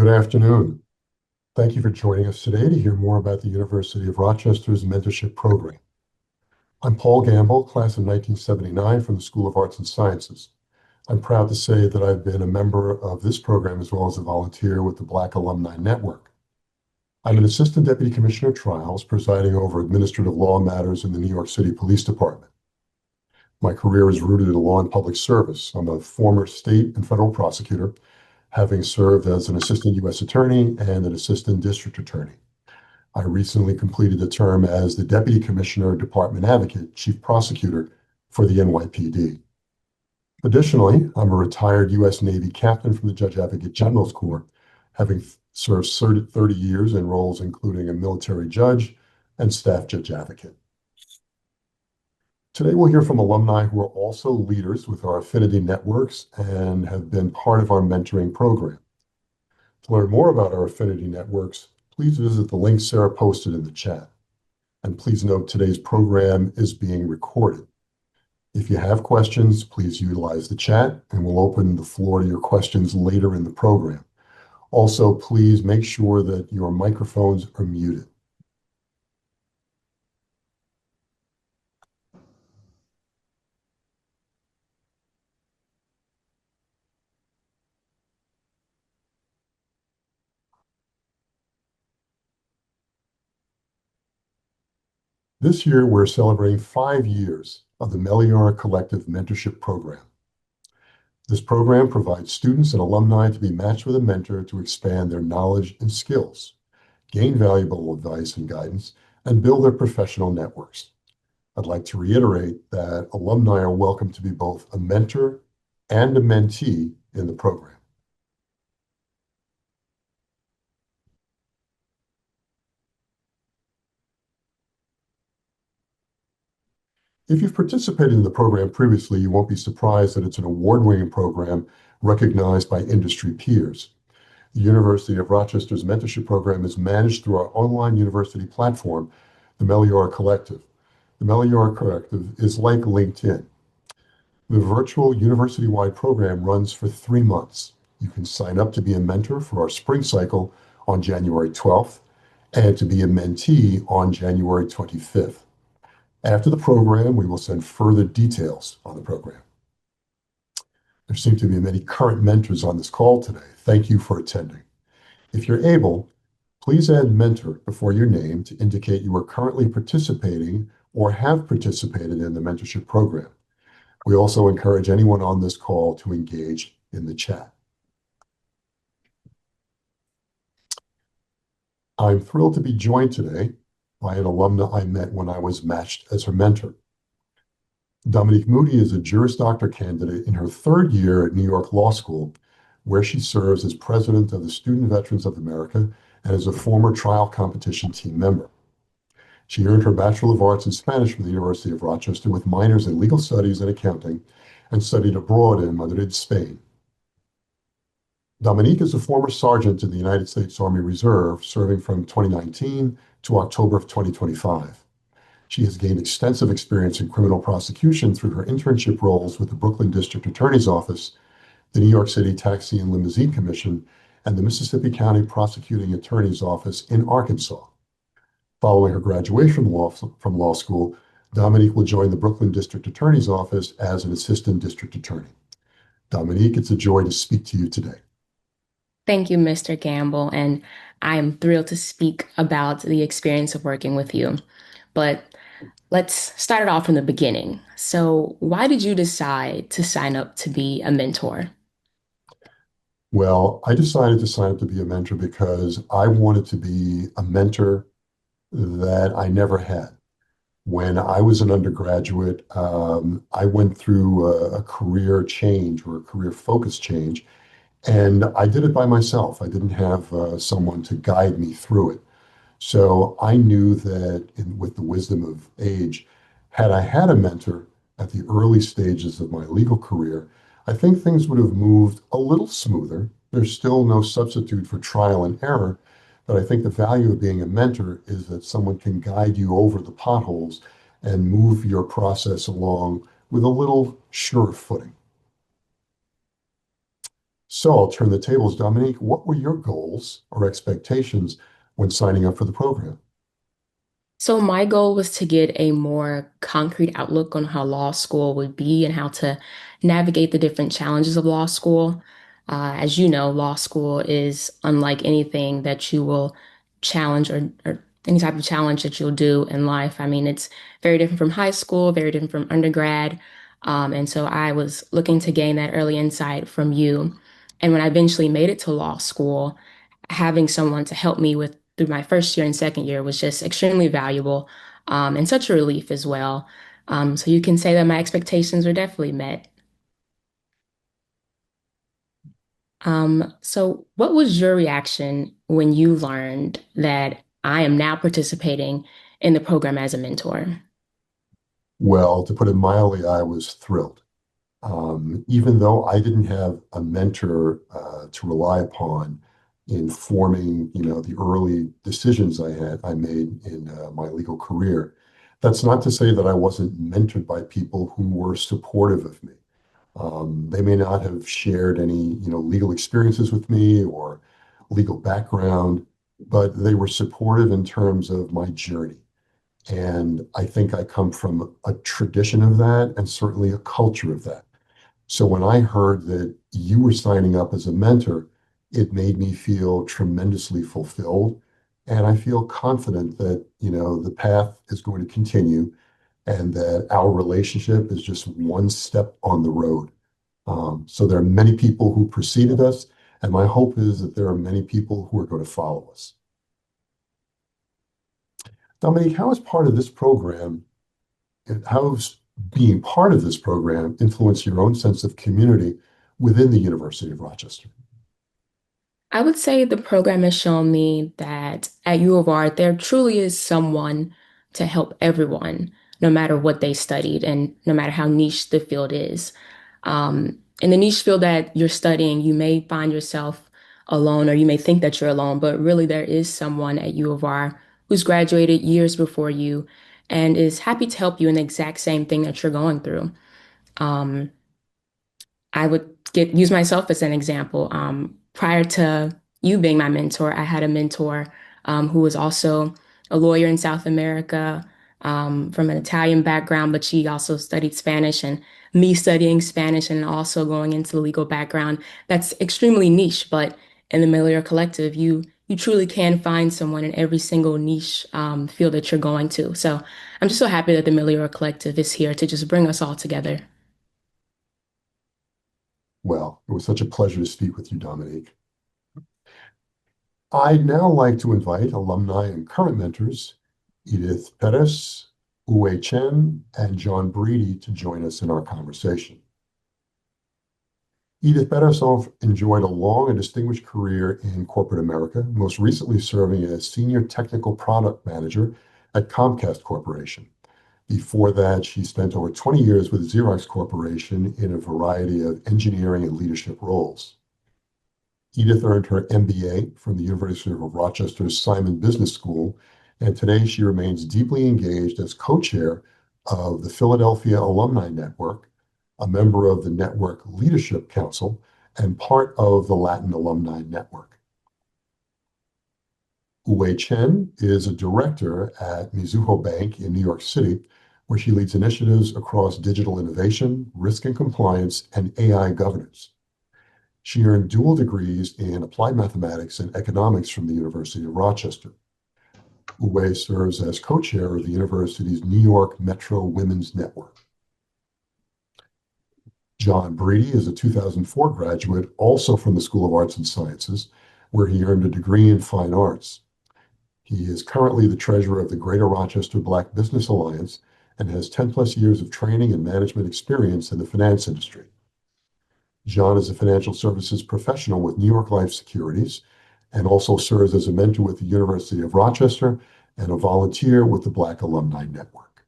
Good afternoon. Thank you for joining us today to hear more about the University of Rochester's mentorship program. I'm Paul Gamble, class of 1979 from the School of Arts and Sciences. I'm proud to say that I've been a member of this program as well as a volunteer with the Black Alumni Network. I'm an Assistant Deputy Commissioner of Trials presiding over administrative law matters in the New York City Police Department. My career is rooted in law and public service. I'm a former state and federal prosecutor, having served as an assistant U.S. attorney and an assistant district attorney. I recently completed a term as the Deputy Commissioner, Department Advocate, Chief Prosecutor for the NYPD. Additionally, I'm a retired U.S. Navy captain from the Judge Advocate General's Corps, having served 30 years in roles including a military judge and staff judge advocate. Today, we'll hear from alumni who are also leaders with our affinity networks and have been part of our mentoring program. To learn more about our affinity networks, please visit the link Sarah posted in the chat. And please note today's program is being recorded. If you have questions, please utilize the chat and we'll open the floor to your questions later in the program. Also, please make sure that your microphones are muted. This year, we're celebrating 5 years of the Meliora Collective Mentorship Program. This program provides students and alumni to be matched with a mentor to expand their knowledge and skills, gain valuable advice and guidance, and build their professional networks. I'd like to reiterate that alumni are welcome to be both a mentor and a mentee in the program. If you've participated in the program previously, you won't be surprised that it's an award-winning program recognized by industry peers. The University of Rochester's mentorship program is managed through our online university platform, the Meliora Collective. The Meliora Collective is like LinkedIn. The virtual university-wide program runs for 3 months. You can sign up to be a mentor for our spring cycle on January 12th and to be a mentee on January 25th. After the program, we will send further details on the program. There seem to be many current mentors on this call today. Thank you for attending. If you're able, please add mentor before your name to indicate you are currently participating or have participated in the mentorship program. We also encourage anyone on this call to engage in the chat. I'm thrilled to be joined today by an alumna I met when I was matched as her mentor. Dominique Moody is a Juris Doctor candidate in her 3rd year at New York Law School, where she serves as president of the Student Veterans of America and is a former trial competition team member. She earned her Bachelor of Arts in Spanish from the University of Rochester with minors in legal studies and accounting and studied abroad in Madrid, Spain. Dominique is a former sergeant in the United States Army Reserve, serving from 2019 to October of 2025. She has gained extensive experience in criminal prosecution through her internship roles with the Brooklyn District Attorney's Office, the New York City Taxi and Limousine Commission, and the Mississippi County Prosecuting Attorney's Office in Arkansas. Following her graduation from law school, Dominique will join the Brooklyn District Attorney's Office as an assistant district attorney. Dominique, it's a joy to speak to you today. Thank you, Mr. Gamble, and I am thrilled to speak about the experience of working with you. But let's start it off from the beginning. So, why did you decide to sign up to be a mentor? Well, I decided to sign up to be a mentor because I wanted to be a mentor that I never had. When I was an undergraduate, I went through a career change or a career focus change, and I did it by myself. I didn't have someone to guide me through it. So I knew that with the wisdom of age, had I had a mentor at the early stages of my legal career, I think things would have moved a little smoother. There's still no substitute for trial and error, but I think the value of being a mentor is that someone can guide you over the potholes and move your process along with a little surer footing. So I'll turn the tables. Dominique, what were your goals or expectations when signing up for the program? So my goal was to get a more concrete outlook on how law school would be and how to navigate the different challenges of law school. As you know, law school is unlike anything that you will challenge or any type of challenge that you'll do in life. I mean, it's very different from high school, very different from undergrad. And so I was looking to gain that early insight from you. And when I eventually made it to law school, having someone to help me with through my first year and second year was just extremely valuable, and such a relief as well. So you can say that my expectations were definitely met. So what was your reaction when you learned that I am now participating in the program as a mentor? Well, to put it mildly, I was thrilled. Even though I didn't have a mentor to rely upon in forming, the early decisions I made in my legal career. That's not to say that I wasn't mentored by people who were supportive of me. They may not have shared any, legal experiences with me or legal background, but they were supportive in terms of my journey. And I think I come from a tradition of that and certainly a culture of that. So when I heard that you were signing up as a mentor, it made me feel tremendously fulfilled. And I feel confident that, the path is going to continue and that our relationship is just one step on the road. So there are many people who preceded us, and my hope is that there are many people who are going to follow us. Dominique, how is part of this program, and how has being part of this program influenced your own sense of community within the University of Rochester? I would say the program has shown me that at U of R, there truly is someone to help everyone, no matter what they studied and no matter how niche the field is. In the niche field that you're studying, you may find yourself alone or you may think that you're alone, but really there is someone at U of R who's graduated years before you and is happy to help you in the exact same thing that you're going through. Um, I would use myself as an example. Prior to you being my mentor, I had a mentor who was also a lawyer in South America, from an Italian background, but she also studied Spanish, and me studying Spanish and also going into the legal background. That's extremely niche, but in the Meliora Collective, you truly can find someone in every single niche field that you're going to. So I'm just so happy that the Meliora Collective is here to just bring us all together. Well, it was such a pleasure to speak with you, Dominique. I'd now like to invite alumni and current mentors, Edith Perez, Wuwei Chen, and John Breedy to join us in our conversation. Edith Perez enjoyed a long and distinguished career in corporate America, most recently serving as Senior Technical Product Manager at Comcast Corporation. Before that, she spent over 20 years with Xerox Corporation in a variety of engineering and leadership roles. Edith earned her MBA from the University of Rochester's Simon Business School, and today she remains deeply engaged as co-chair of the Philadelphia Alumni Network, a member of the Network Leadership Council, and part of the Latin Alumni Network. Wuwei Chen is a director at Mizuho Bank in New York City, where she leads initiatives across digital innovation, risk and compliance, and AI governance. She earned dual degrees in applied mathematics and economics from the University of Rochester. Wuwei serves as co-chair of the university's New York Metro Women's Network. John Breedy is a 2004 graduate, also from the School of Arts and Sciences, where he earned a degree in fine arts. He is currently the treasurer of the Greater Rochester Black Business Alliance and has 10 plus years of training and management experience in the finance industry. John is a financial services professional with New York Life Securities and also serves as a mentor with the University of Rochester and a volunteer with the Black Alumni Network.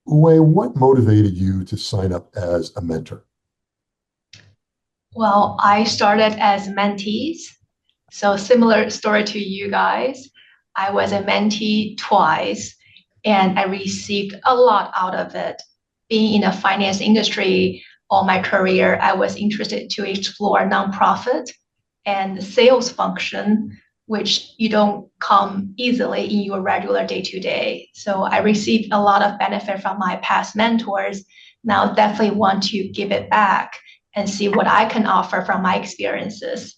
Uwe, what motivated you to sign up as a mentor? Well, I started as mentees. So similar story to you guys. I was a mentee twice and I received a lot out of it being in the finance industry all my career, I was interested to explore nonprofit and sales function, which you don't come easily in your regular day-to-day. So I received a lot of benefit from my past mentors. Now definitely want to give it back and see what I can offer from my experiences.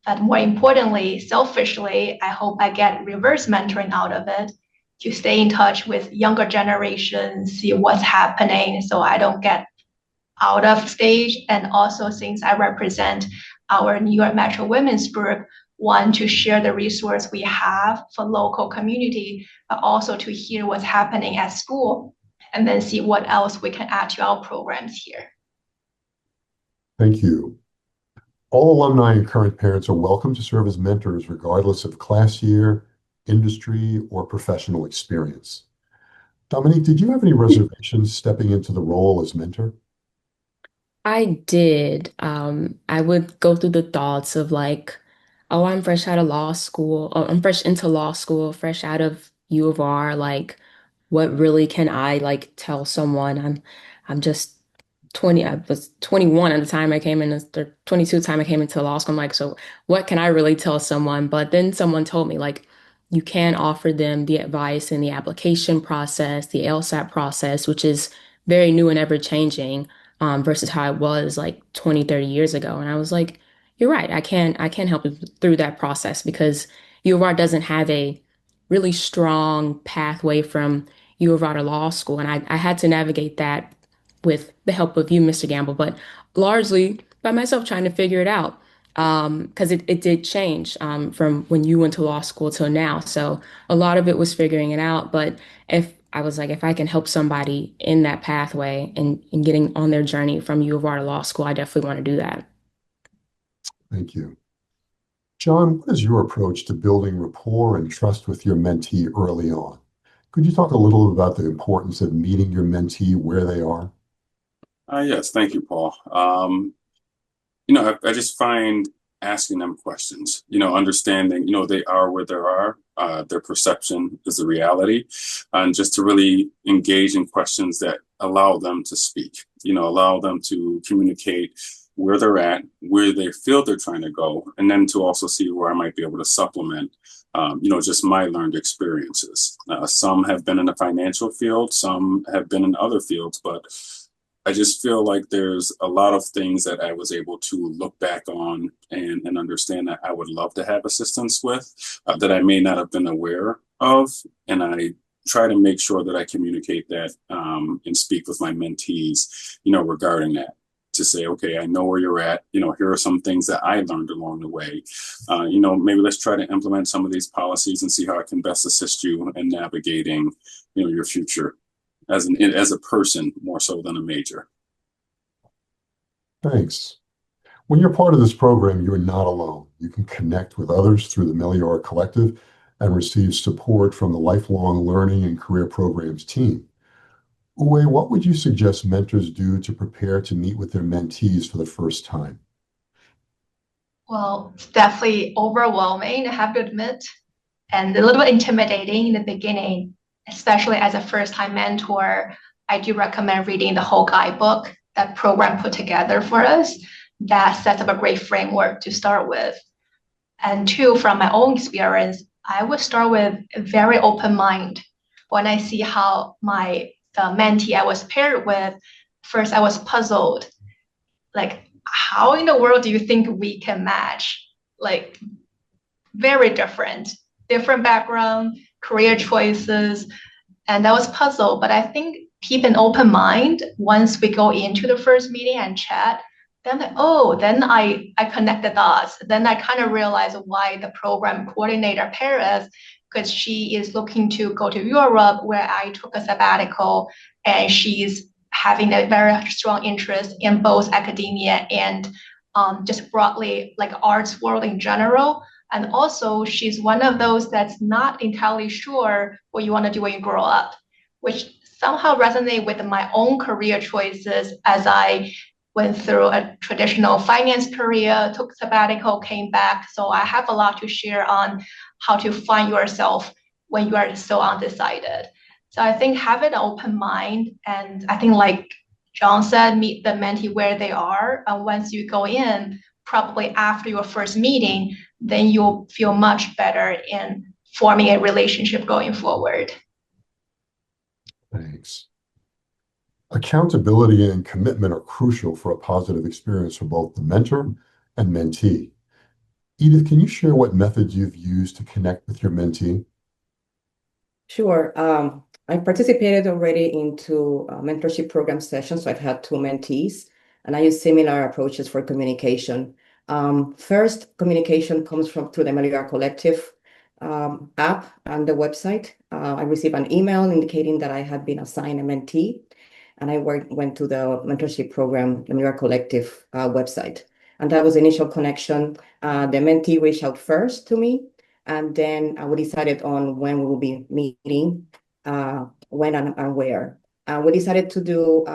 But more importantly, selfishly, I hope I get reverse mentoring out of it to stay in touch with younger generations, see what's happening so I don't get out of stage. And also, since I represent our New York Metro Women's Group, one, to share the resource we have for local community, but also to hear what's happening at school and then see what else we can add to our programs here. Thank you. All alumni and current parents are welcome to serve as mentors regardless of class year, industry, or professional experience. Dominique, did you have any reservations stepping into the role as mentor? I did. I would go through the thoughts of like, oh, I'm fresh out of law school. Oh, I'm fresh into law school, fresh out of U of R. Like, what really can I like tell someone? I'm just 20. I was 21 at the time I came in, or 22 time I came into law school. I'm like, so what can I really tell someone? But then someone told me like, you can offer them the advice in the application process, the LSAT process, which is very new and ever changing, versus how it was like 20, 30 years ago. And I was like, you're right. I can help you through that process because U of R doesn't have a really strong pathway from U of R to law school. And I had to navigate that with the help of you, Mr. Gamble, but largely by myself trying to figure it out. Because it did change from when you went to law school till now. So a lot of it was figuring it out. But if I was like, if I can help somebody in that pathway and getting on their journey from U of R to law school, I definitely want to do that. Thank you. John, what is your approach to building rapport and trust with your mentee early on? Could you talk a little about the importance of meeting your mentee where they are? Yes, thank you, Paul. I just find asking them questions, understanding, they are where they are, their perception is the reality, and just to really engage in questions that allow them to speak, allow them to communicate where they're at, where they feel they're trying to go, and then to also see where I might be able to supplement, just my learned experiences. Some have been in the financial field, some have been in other fields, but I just feel like there's a lot of things that I was able to look back on and understand that I would love to have assistance with that I may not have been aware of. And I try to make sure that I communicate that and speak with my mentees, regarding that to say, okay, I know where you're at. Here are some things that I learned along the way. Maybe let's try to implement some of these policies and see how I can best assist you in navigating, your future as a person more so than a major. Thanks. When you're part of this program, you're not alone. You can connect with others through the Meliora Collective and receive support from the Lifelong Learning and Career Programs team. Wuwei, what would you suggest mentors do to prepare to meet with their mentees for the first time? Well, it's definitely overwhelming, I have to admit, and a little bit intimidating in the beginning, especially as a first-time mentor. I do recommend reading the whole guidebook that program put together for us. That sets up a great framework to start with. And two, from my own experience, I would start with a very open mind. When I see how the mentee I was paired with, first I was puzzled. Like, how in the world do you think we can match? Like, very different background, career choices, and I was puzzled. But I think keep an open mind once we go into the first meeting and chat. Then then I connect the dots. Then I kind of realize why the program coordinator Perez, because she is looking to go to Europe, where I took a sabbatical, and she's having a very strong interest in both academia and just broadly like arts world in general. And also, she's one of those that's not entirely sure what you want to do when you grow up, which somehow resonate with my own career choices as I went through a traditional finance career, took sabbatical, came back. So I have a lot to share on how to find yourself when you are so undecided. So I think having an open mind, and I think like John said, meet the mentee where they are. And once you go in, probably after your first meeting, then you'll feel much better in forming a relationship going forward. Thanks. Accountability and commitment are crucial for a positive experience for both the mentor and mentee. Edith, can you share what methods you've used to connect with your mentee? Sure. I participated already into mentorship program sessions. So I've had two mentees, and I use similar approaches for communication. First, communication comes through the Meliora Collective app and the website. I received an email indicating that I had been assigned a mentee, and I went to the mentorship program, the Meliora Collective website. And that was the initial connection. The mentee reached out first to me, and then we decided on when we will be meeting, when and where. We decided to do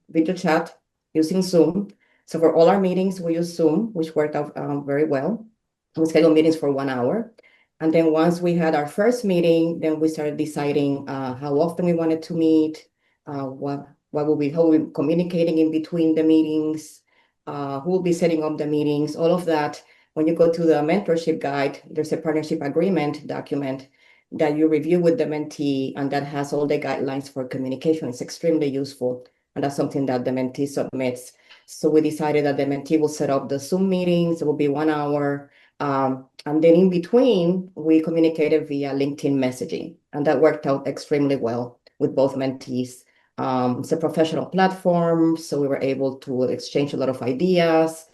video chat using Zoom. So for all our meetings, we use Zoom, which worked out very well. We scheduled meetings for 1 hour. And then once we had our first meeting, then we started deciding how often we wanted to meet, how we'll be communicating in between the meetings, who will be setting up the meetings, all of that. When you go to the mentorship guide, there's a partnership agreement document that you review with the mentee, and that has all the guidelines for communication. It's extremely useful, and that's something that the mentee submits. So we decided that the mentee will set up the Zoom meetings. It will be 1 hour. And then in between, we communicated via LinkedIn messaging, and that worked out extremely well with both mentees. It's a professional platform, so we were able to exchange a lot of ideas.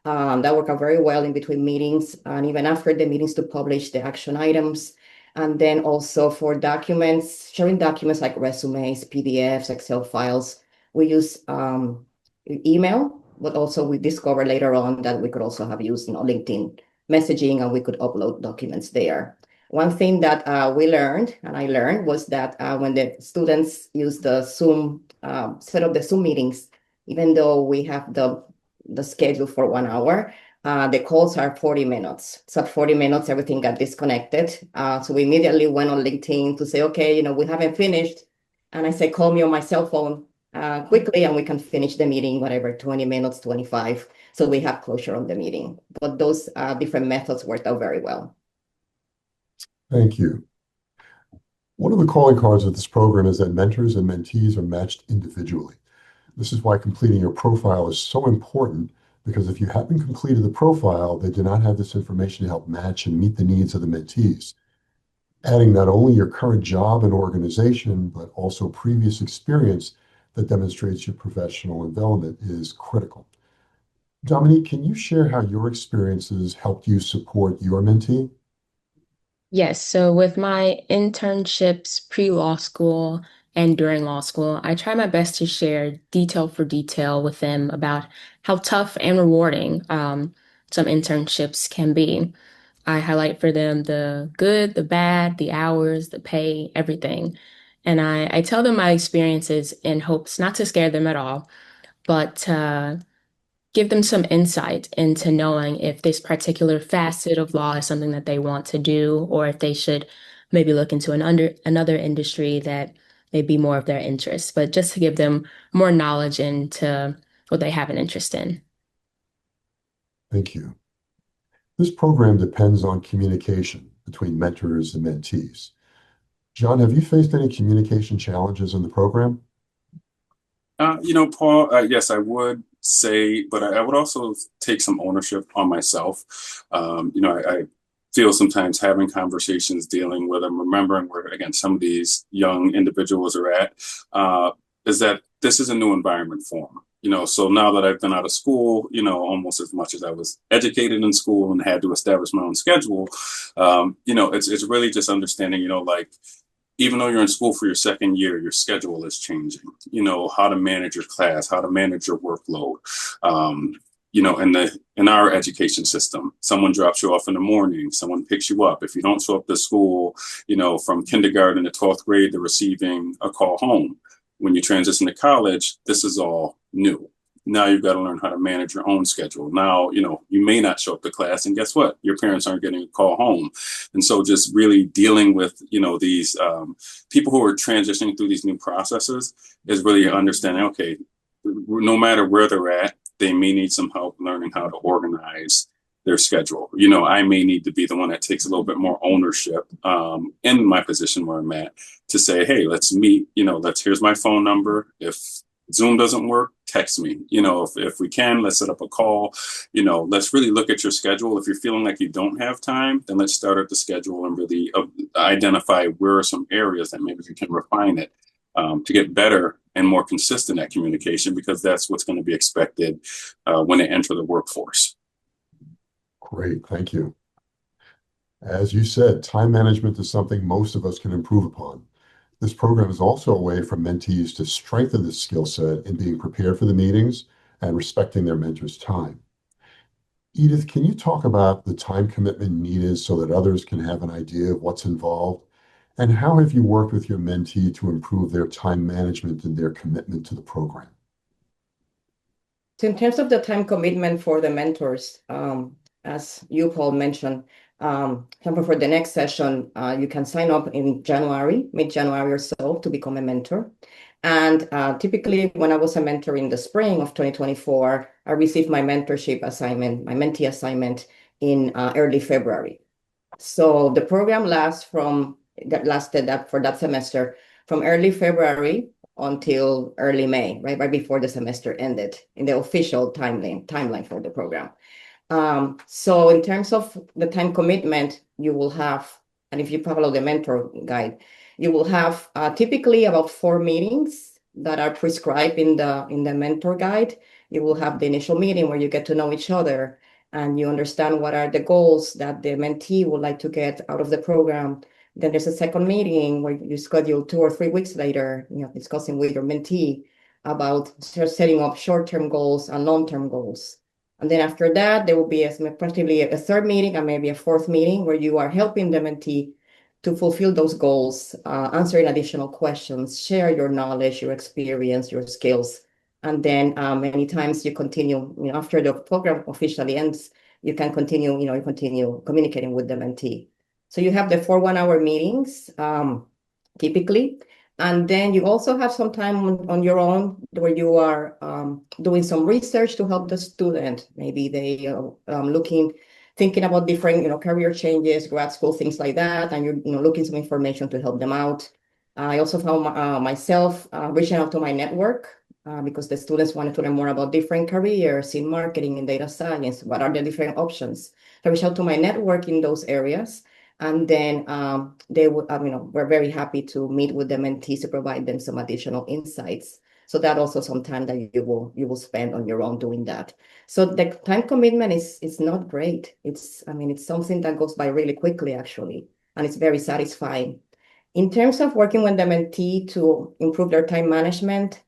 That worked out very well in between meetings, and even after the meetings, to publish the action items. And then also for documents, sharing documents like resumes, PDFs, Excel files, we use email, but also we discovered later on that we could also have used LinkedIn messaging, and we could upload documents there. One thing that we learned, and I learned, was that when the students use the Zoom, set up the Zoom meetings, even though we have the schedule for 1 hour, the calls are 40 minutes. So at 40 minutes, everything got disconnected. So we immediately went on LinkedIn to say, okay, we haven't finished. And I said, call me on my cell phone quickly, and we can finish the meeting, whatever, 20 minutes, 25. So we have closure on the meeting. But those different methods worked out very well. Thank you. One of the calling cards of this program is that mentors and mentees are matched individually. This is why completing your profile is so important, because if you haven't completed the profile, they do not have this information to help match and meet the needs of the mentees. Adding not only your current job and organization, but also previous experience that demonstrates your professional development is critical. Dominique, can you share how your experiences helped you support your mentee? Yes, so with my internships pre-law school and during law school, I try my best to share detail for detail with them about how tough and rewarding some internships can be. I highlight for them the good, the bad, the hours, the pay, everything. And I tell them my experiences in hopes not to scare them at all, but give them some insight into knowing if this particular facet of law is something that they want to do, or if they should maybe look into another industry that may be more of their interest, but just to give them more knowledge into what they have an interest in. Thank you. This program depends on communication between mentors and mentees. John, have you faced any communication challenges in the program? Paul, yes, I would say, but I would also take some ownership on myself. I feel sometimes having conversations, dealing with them, remembering where, again, some of these young individuals are at, is that this is a new environment for them. So now that I've been out of school, almost as much as I was educated in school and had to establish my own schedule, it's really just understanding, even though you're in school for your second year, your schedule is changing, how to manage your class, how to manage your workload. In our education system, someone drops you off in the morning, someone picks you up. If you don't show up to school, from kindergarten to 12th grade, they're receiving a call home. When you transition to college, this is all new. Now you've got to learn how to manage your own schedule. Now, you may not show up to class, and guess what? Your parents aren't getting a call home. And so just really dealing with, these people who are transitioning through these new processes is really understanding, okay, no matter where they're at, they may need some help learning how to organize their schedule. I may need to be the one that takes a little bit more ownership in my position where I'm at to say, hey, let's meet, here's my phone number. If Zoom doesn't work, text me. If we can, let's set up a call. Let's really look at your schedule. If you're feeling like you don't have time, then let's start at the schedule and really identify where are some areas that maybe we can refine it to get better and more consistent at communication, because that's what's going to be expected when they enter the workforce. Great, thank you. As you said, time management is something most of us can improve upon. This program is also a way for mentees to strengthen this skill set in being prepared for the meetings and respecting their mentor's time. Edith, can you talk about the time commitment needed so that others can have an idea of what's involved? And how have you worked with your mentee to improve their time management and their commitment to the program? So in terms of the time commitment for the mentors, as you, Paul, mentioned, for the next session, you can sign up in January, mid-January or so, to become a mentor. And typically, when I was a mentor in the spring of 2024, I received my mentorship assignment, my mentee assignment in early February. So the program lasted for that semester from early February until early May, right before the semester ended in the official timeline for the program. So in terms of the time commitment, you will have, and if you follow the mentor guide, you will have typically about 4 meetings that are prescribed in the mentor guide. You will have the initial meeting where you get to know each other and you understand what are the goals that the mentee would like to get out of the program. Then there's a second meeting where you schedule 2 or 3 weeks later, discussing with your mentee about setting up short-term goals and long-term goals. And then after that, there will be possibly a third meeting and maybe a fourth meeting where you are helping the mentee to fulfill those goals, answering additional questions, share your knowledge, your experience, your skills. And then many times you continue, after the program officially ends, you can continue, continue communicating with the mentee. So you have the 4 one-hour meetings, typically. And then you also have some time on your own where you are doing some research to help the student. Maybe they thinking about different, career changes, grad school, things like that, and you're looking some information to help them out. I also found myself reaching out to my network because the students wanted to learn more about different careers in marketing and data science. What are the different options? So I reached out to my network in those areas. And then they would, we're very happy to meet with the mentees to provide them some additional insights. So that also some time that you will spend on your own doing that. So the time commitment is not great. It's something that goes by really quickly, actually, and it's very satisfying. In terms of working with the mentee to improve their time management,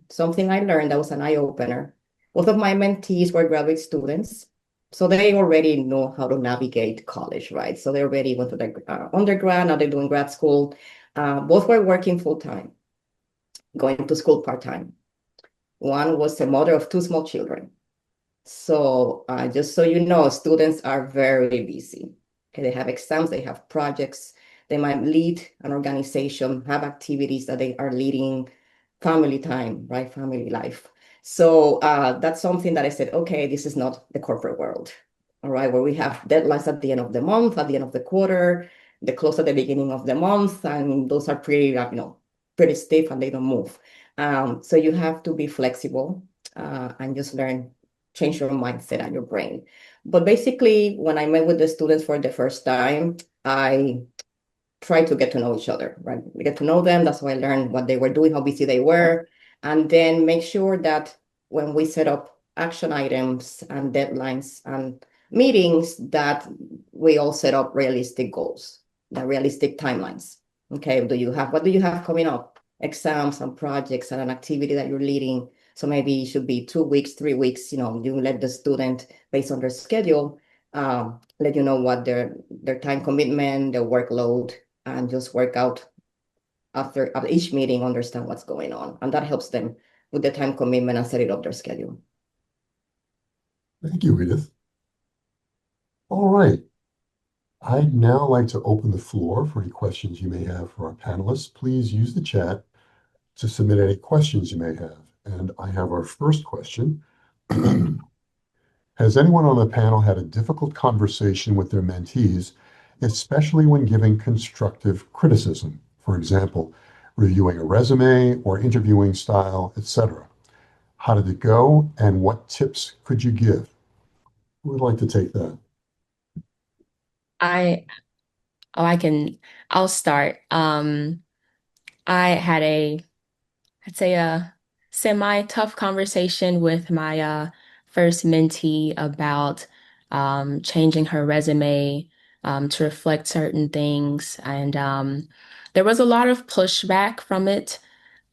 something I learned that was an eye-opener. Both of my mentees were graduate students. So they already know how to navigate college, right? So they already went to the undergrad, now they're doing grad school. Both were working full-time, going to school part-time. One was a mother of 2 small children. So just so you know, students are very busy. Okay, they have exams, they have projects, they might lead an organization, have activities that they are leading, family time, right? Family life. So that's something that I said, okay, this is not the corporate world, all right, where we have deadlines at the end of the month, at the end of the quarter, the close at the beginning of the month, and those are pretty, pretty stiff and they don't move. So you have to be flexible and just change your mindset and your brain. But basically, when I met with the students for the first time, I tried to get to know each other, right? We get to know them. That's how I learned what they were doing, how busy they were. And then make sure that when we set up action items and deadlines and meetings, that we all set up realistic goals, the realistic timelines. Okay, what do you have coming up? Exams and projects and an activity that you're leading. So maybe it should be 2 weeks, 3 weeks, you let the student, based on their schedule, let you know what their time commitment, their workload, and just work out after each meeting, understand what's going on. And that helps them, with the time commitment and setting up their schedule. Thank you, Edith. All right. I'd now like to open the floor for any questions you may have for our panelists. Please use the chat to submit any questions you may have. And I have our first question. Has anyone on the panel had a difficult conversation with their mentees, especially when giving constructive criticism? For example, reviewing a resume or interviewing style, etc. How did it go, and what tips could you give? Who would like to take that? I I'll start. I had I'd say a semi-tough conversation with my first mentee about changing her resume to reflect certain things. And there was a lot of pushback from it.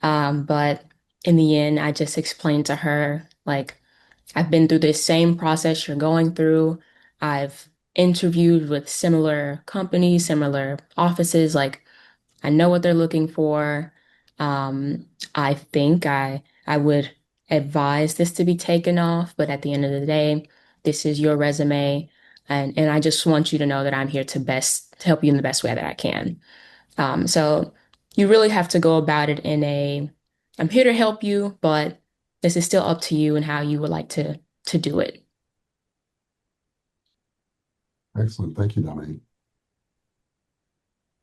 But in the end, I just explained to her, like, I've been through this same process you're going through. I've interviewed with similar companies, similar offices. Like, I know what they're looking for. I think I would advise this to be taken off, but at the end of the day, this is your resume, and I just want you to know that I'm here to help you in the best way that I can. So you really have to go about it in I'm here to help you, but this is still up to you and how you would like to do it. Excellent. Thank you, Dominique.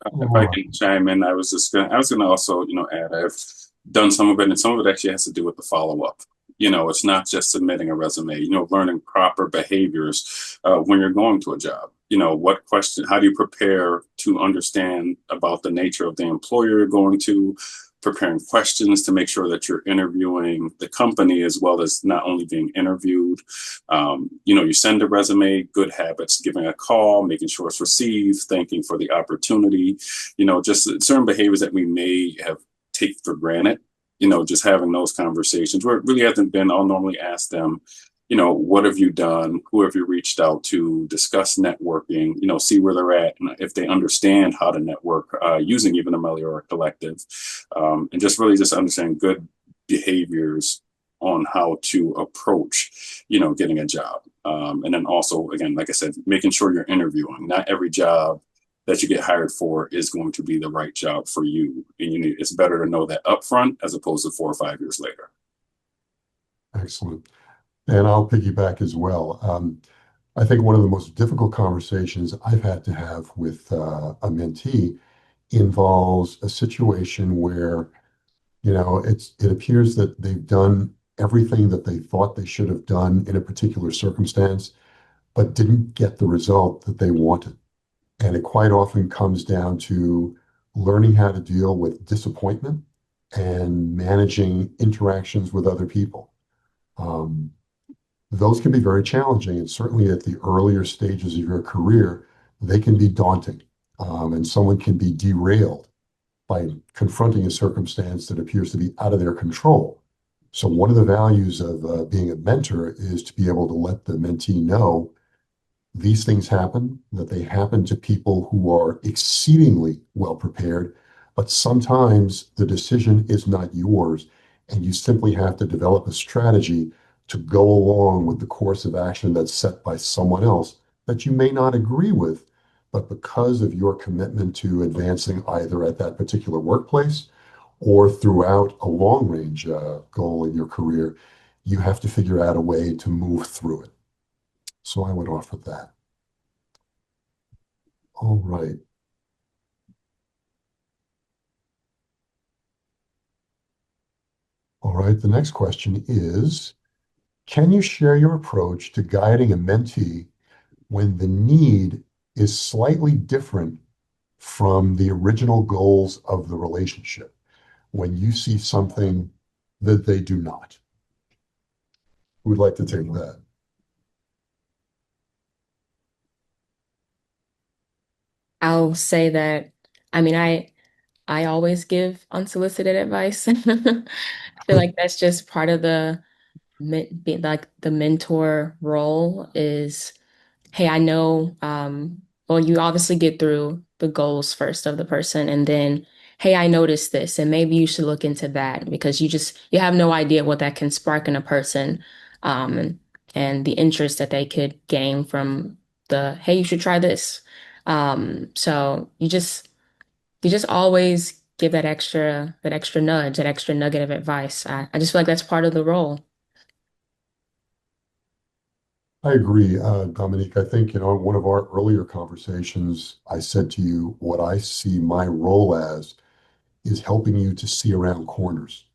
If I can chime in, I was gonna also, add, I've done some of it, and some of it actually has to do with the follow-up. It's not just submitting a resume, learning proper behaviors when you're going to a job. What question, how do you prepare to understand about the nature of the employer you're going to, preparing questions to make sure that you're interviewing the company as well as not only being interviewed. You send a resume, good habits, giving a call, making sure it's received, thanking for the opportunity, just certain behaviors that we may have take for granted, just having those conversations where it really hasn't been. I'll normally ask them, what have you done? Who have you reached out to? Discuss networking, see where they're at, and if they understand how to network using even a Meliora Collective, and just really just understand good behaviors on how to approach, getting a job. And then also, again, like I said, making sure you're interviewing. Not every job that you get hired for is going to be the right job for you. And it's better to know that upfront as opposed to 4 or 5 years later. Excellent. And I'll piggyback as well. I think one of the most difficult conversations I've had to have with a mentee involves a situation where, it appears that they've done everything that they thought they should have done in a particular circumstance, but didn't get the result that they wanted. And it quite often comes down to learning how to deal with disappointment and managing interactions with other people. Those can be very challenging, and certainly at the earlier stages of your career, they can be daunting, and someone can be derailed by confronting a circumstance that appears to be out of their control. So one of the values of being a mentor is to be able to let the mentee know these things happen, that they happen to people who are exceedingly well prepared, but sometimes the decision is not yours, and you simply have to develop a strategy to go along with the course of action that's set by someone else that you may not agree with, but because of your commitment to advancing either at that particular workplace or throughout a long-range goal in your career, you have to figure out a way to move through it. So I would offer that. All right. All right, the next question is, can you share your approach to guiding a mentee when the need is slightly different from the original goals of the relationship, when you see something that they do not? Who would like to take that? I'll say that, I mean, I always give unsolicited advice. I feel like that's just part of like the mentor role is, hey, I know, well, you obviously get through the goals first of the person, and then hey, I noticed this, and maybe you should look into that because you have no idea what that can spark in a person, um, and the interest that they could gain from the, hey, you should try this. So you just always give that extra nudge, that extra nugget of advice. I just feel like that's part of the role. I agree, Dominique. I think, in one of our earlier conversations, I said to you what I see my role as is helping you to see around corners.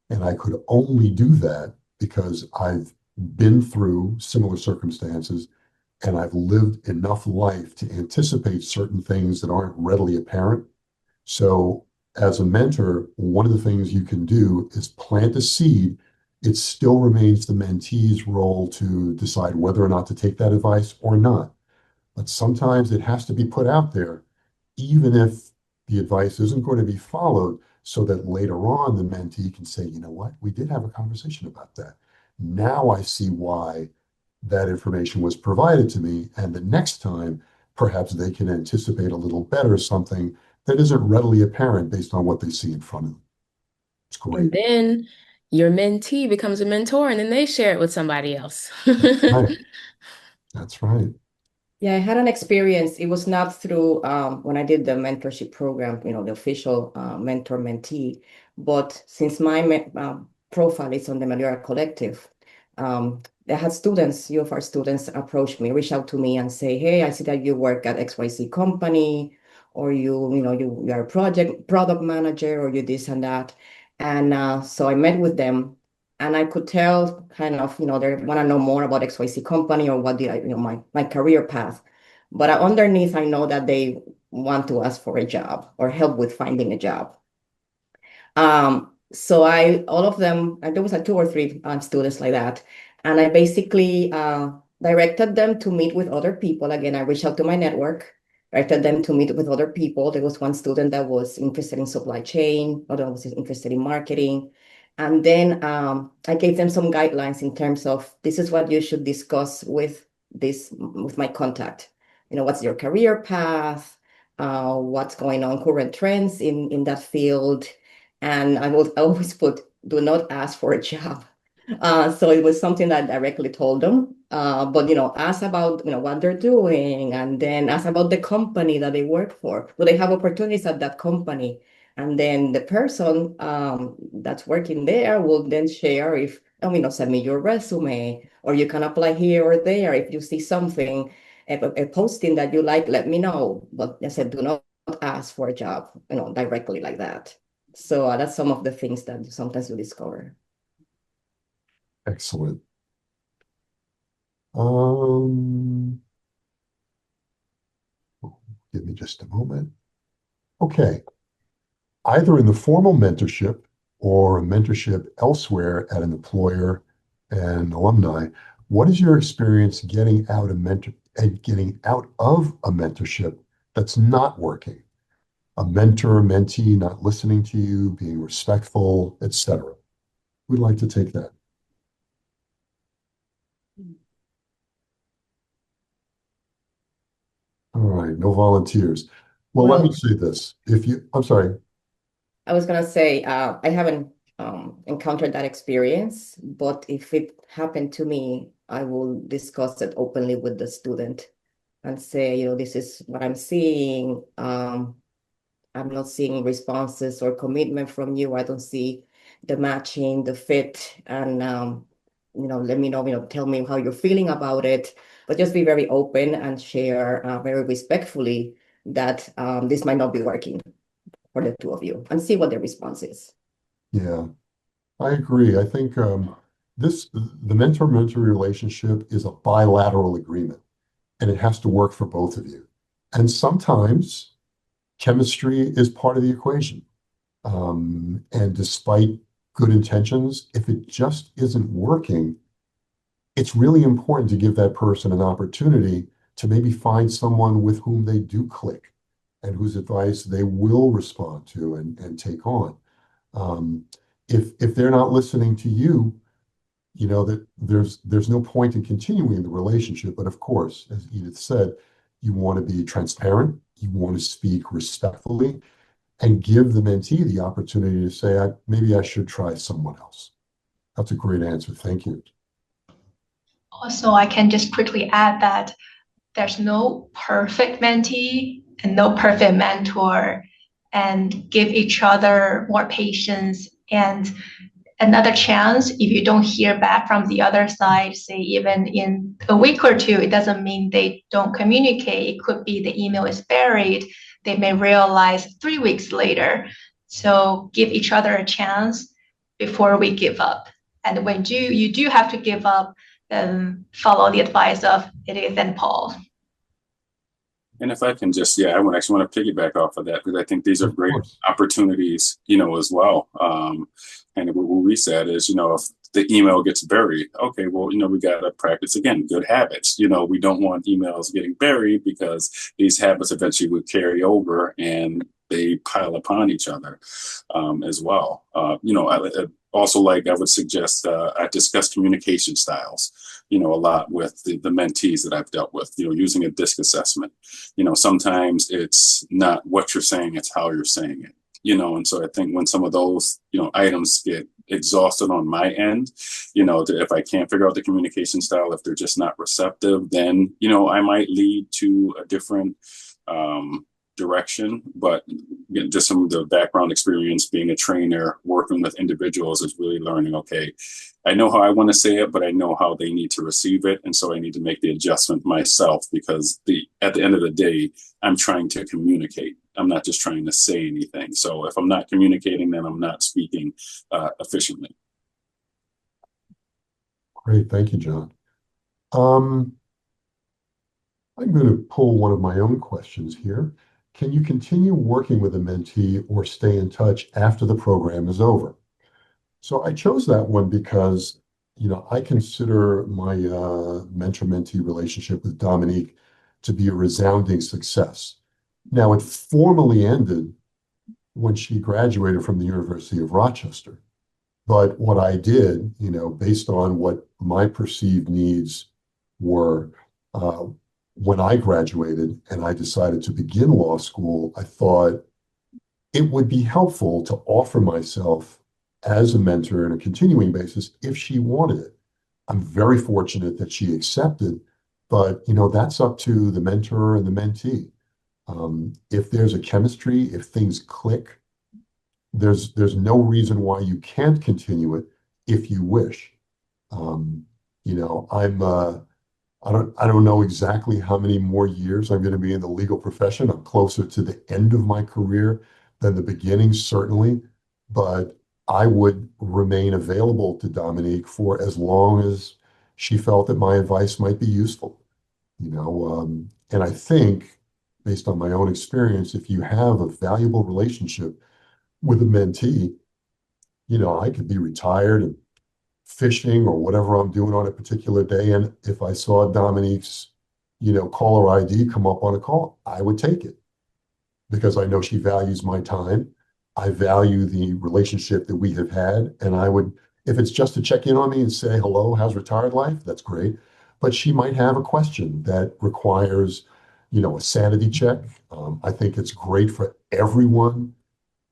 And I could only do that because I've been through similar circumstances and I've lived enough life to anticipate certain things that aren't readily apparent. So, as a mentor, one of the things you can do is plant a seed. It still remains the mentee's role to decide whether or not to take that advice or not. But sometimes it has to be put out there, even if the advice isn't going to be followed, so that later on the mentee can say, you know what, we did have a conversation about that. Now I see why that information was provided to me. And the next time, perhaps they can anticipate a little better something that isn't readily apparent based on what they see in front of them. It's And great. then your mentee becomes a mentor, and then they share it with somebody else. That's right. That's right. Yeah, I had an experience. It was not through when I did the mentorship program, the official mentor-mentee, but since my profile is on the Meliora Collective, I had students, few of our students approach me, reach out to me and say, hey, I see that you work at XYZ company, or you are a product manager, or you this and that. And so I met with them, and I could tell kind of, they want to know more about XYZ company or what did I, my career path. But underneath, I know that they want to ask for a job or help with finding a job. So all of them, there was two or three students like that. And I basically directed them to meet with other people. Again, I reached out to my network, directed them to meet with other people. There was one student that was interested in supply chain, other was interested in marketing. And then I gave them some guidelines in terms of this is what you should discuss with my contact. What's your career path? What's going on, current trends in that field, and I will always put, do not ask for a job. So it was something that I directly told them. But ask about what they're doing, and then ask about the company that they work for. Do they have opportunities at that company? And then the person that's working there will then share if, send me your resume, or you can apply here or there. If you see something, a posting that you like, let me know. But I said, do not ask for a job, directly like that. So that's some of the things that sometimes you discover. Excellent. Um, Give me just a moment. Okay. Either in the formal mentorship or a mentorship elsewhere at an employer and alumni, what is your experience getting out of a mentorship that's not working? A mentor, mentee not listening to you, being respectful, etc. We'd like to take that. All right, no volunteers. Well, let me Well, say this. I'm sorry. I was gonna say I haven't encountered that experience, but if it happened to me, I will discuss it openly with the student and say, this is what I'm seeing. I'm not seeing responses or commitment from you. I don't see the matching, the fit, and let me know, tell me how you're feeling about it. But just be very open and share very respectfully that this might not be working for the two of you, and see what the response is. Yeah, I agree. I think the mentor-mentee relationship is a bilateral agreement, and it has to work for both of you. And sometimes chemistry is part of the equation. And despite good intentions, if it just isn't working, it's really important to give that person an opportunity to maybe find someone with whom they do click and whose advice they will respond to and take on. Um, if they're not listening to you, that there's no point in continuing the relationship. But of course, as Edith said, you want to be transparent, you want to speak respectfully, and give the mentee the opportunity to say, maybe I should try someone else. That's a great answer. Thank you. Also, I can just quickly add that there's no perfect mentee and no perfect mentor, and give each other more patience and another chance. If you don't hear back from the other side, say even in a week or two, it doesn't mean they don't communicate. It could be the email is buried. They may realize 3 weeks later. So give each other a chance before we give up. And when you do have to give up, then follow the advice of Edith and Paul. And if I can just, I would actually want to piggyback off of that because I think these are Of great course. opportunities, as well. And what we said is, if the email gets buried, okay, well, we got to practice again, good habits. We don't want emails getting buried because these habits eventually would carry over and they pile upon each other as well. I also I would suggest I discuss communication styles, a lot with the mentees that I've dealt with, using a DISC assessment. Sometimes it's not what you're saying, it's how you're saying it. And so I think when some of those, items get exhausted on my end, if I can't figure out the communication style, if they're just not receptive, then, I might lead to a different direction. But just some of the background experience being a trainer, working with individuals is really learning, okay, I know how I want to say it, but I know how they need to receive it. And so I need to make the adjustment myself because at the end of the day, I'm trying to communicate. I'm not just trying to say anything. So if I'm not communicating, then I'm not speaking efficiently. Great. Thank you, John. I'm going to pull one of my own questions here. Can you continue working with a mentee or stay in touch after the program is over? So I chose that one because, I consider my mentor-mentee relationship with Dominique to be a resounding success. Now, it formally ended when she graduated from the University of Rochester. But what I did, based on what my perceived needs were when I graduated and I decided to begin law school, I thought it would be helpful to offer myself as a mentor on a continuing basis if she wanted it. I'm very fortunate that she accepted, but that's up to the mentor and the mentee. If there's a chemistry, if things click, there's no reason why you can't continue it if you wish. I don't know exactly how many more years I'm going to be in the legal profession. I'm closer to the end of my career than the beginning, certainly, but I would remain available to Dominique for as long as she felt that my advice might be useful. And I think, based on my own experience, if you have a valuable relationship with a mentee, I could be retired and fishing or whatever I'm doing on a particular day. And if I saw Dominique's, caller ID come up on a call, I would take it because I know she values my time. I value the relationship that we have had. And I would, if it's just to check in on me and say, hello, how's retired life? That's great. But she might have a question that requires, a sanity check. I think it's great for everyone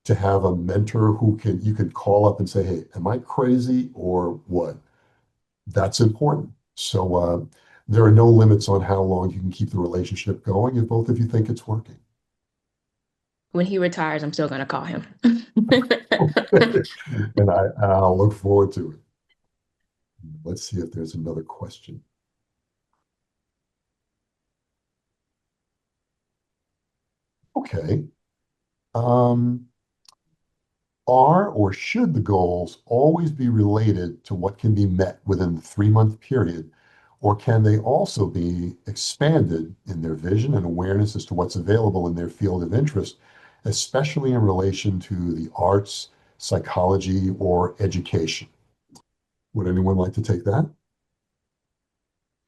to have a mentor who you can call up and say, hey, am I crazy or what? That's important. So there are no limits on how long you can keep the relationship going if both of you think it's working. When he retires, I'm still going to call him. And I'll look forward to it. Let's see if there's another question. Okay. Are or should the goals always be related to what can be met within the 3-month period, or can they also be expanded in their vision and awareness as to what's available in their field of interest, especially in relation to the arts, psychology, or education? Would anyone like to take that?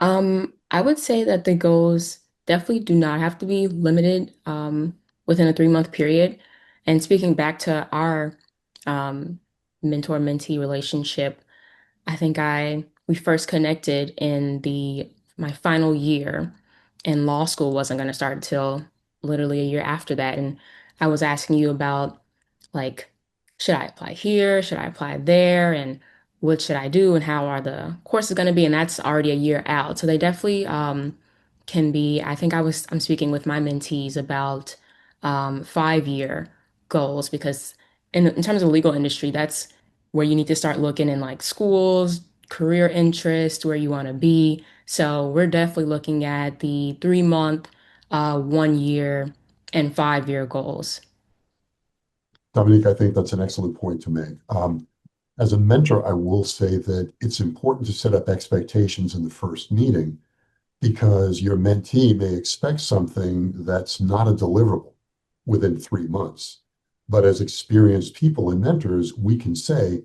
I would say that the goals definitely do not have to be limited within a 3-month period. And speaking back to our mentor-mentee relationship, I think we first connected in my final year, and law school wasn't going to start until literally a year after that. And I was asking you about like, should I apply here? Should I apply there? And what should I do? And how are the courses going to be? And that's already a year out. So they definitely can be, I think I'm speaking with my mentees about 5-year goals because in terms of the legal industry, that's where you need to start looking in like schools, career interest, where you want to be. So we're definitely looking at the 3-month, 1 year, and 5-year goals. Dominique, I think that's an excellent point to make. As a mentor, I will say that it's important to set up expectations in the first meeting because your mentee may expect something that's not a deliverable within 3 months. But as experienced people and mentors, we can say,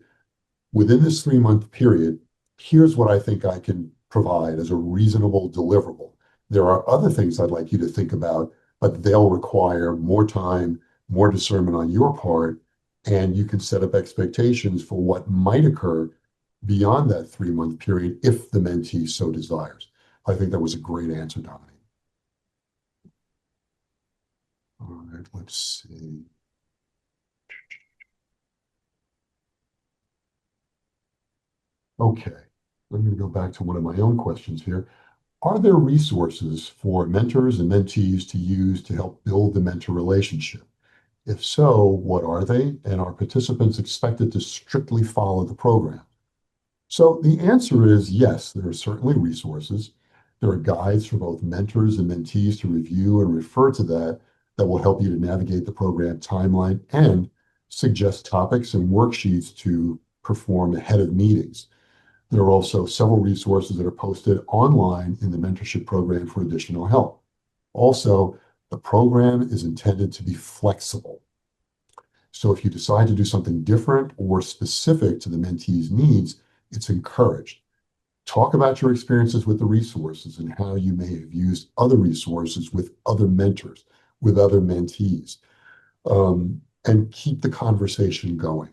within this 3-month period, here's what I think I can provide as a reasonable deliverable. There are other things I'd like you to think about, but they'll require more time, more discernment on your part, and you can set up expectations for what might occur beyond that 3-month period if the mentee so desires. I think that was a great answer, Dominique. All right, let's see. Okay, let me go back to one of my own questions here. Are there resources for mentors and mentees to use to help build the mentor relationship? If so, what are they? And are participants expected to strictly follow the program? So the answer is yes, there are certainly resources. There are guides for both mentors and mentees to review and refer to that will help you to navigate the program timeline and suggest topics and worksheets to perform ahead of meetings. There are also several resources that are posted online in the mentorship program for additional help. Also, the program is intended to be flexible. So if you decide to do something different or specific to the mentee's needs, it's encouraged. Talk about your experiences with the resources and how you may have used other resources with other mentors, with other mentees, and keep the conversation going.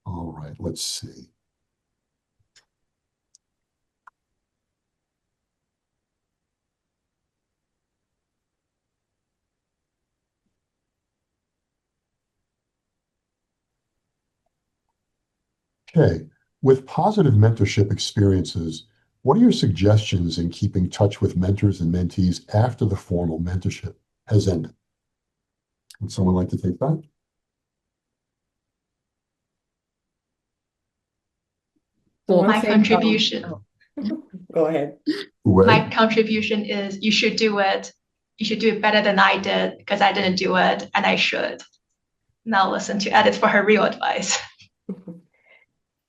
All right, let's see. Okay, with positive mentorship experiences, what are your suggestions in keeping touch with mentors and mentees after the formal mentorship has ended? Would someone like to take that? Well, My contribution. Go ahead. My contribution is you should do it. You should do it better than I did because I didn't do it and I should. Now listen to Edith for her real advice.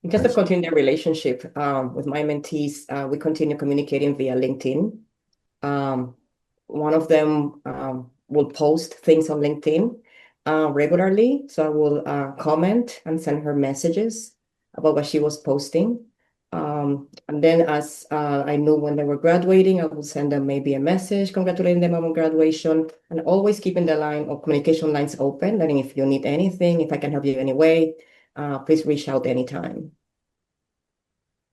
Just to continue the relationship with my mentees, we continue communicating via LinkedIn. One of them will post things on LinkedIn regularly. So I will comment and send her messages about what she was posting. And then as I knew when they were graduating, I would send them maybe a message congratulating them on graduation, and always keeping the line of communication lines open, letting if you need anything, if I can help you in any way, please reach out anytime.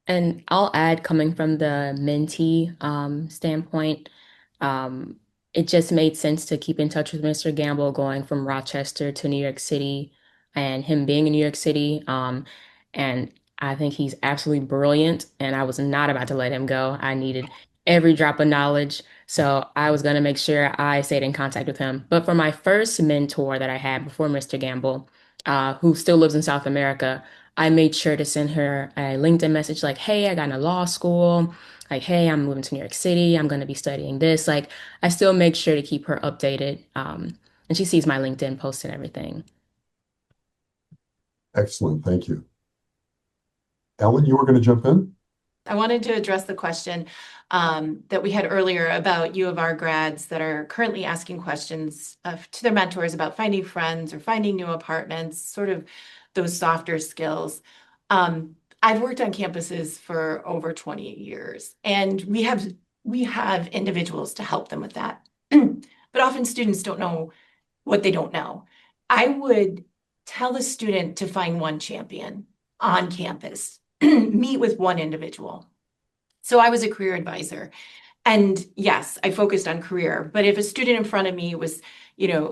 and I'll add, coming from the mentee standpoint, um, it just made sense to keep in touch with Mr. Gamble going from Rochester to New York City and him being in New York City. And I think he's absolutely brilliant, and I was not about to let him go. I needed every drop of knowledge. So I was going to make sure I stayed in contact with him. But for my first mentor that I had before Mr. Gamble, who still lives in South America, I made sure to send her a LinkedIn message like, hey, I got into law school. Like, hey, I'm moving to New York City. I'm going to be studying this. Like, I still make sure to keep her updated. And she sees my LinkedIn post and everything. Excellent. Thank you. Ellen, you were going to jump in? I wanted to address the question that we had earlier about U of R grads that are currently asking questions to their mentors about finding friends or finding new apartments, sort of those softer skills. I've worked on campuses for over 20 years, and we have individuals to help them with that. But often students don't know what they don't know. I would tell a student to find one champion on campus, meet with one individual. So I was a career advisor, And yes, I focused on career, but if a student in front of me was,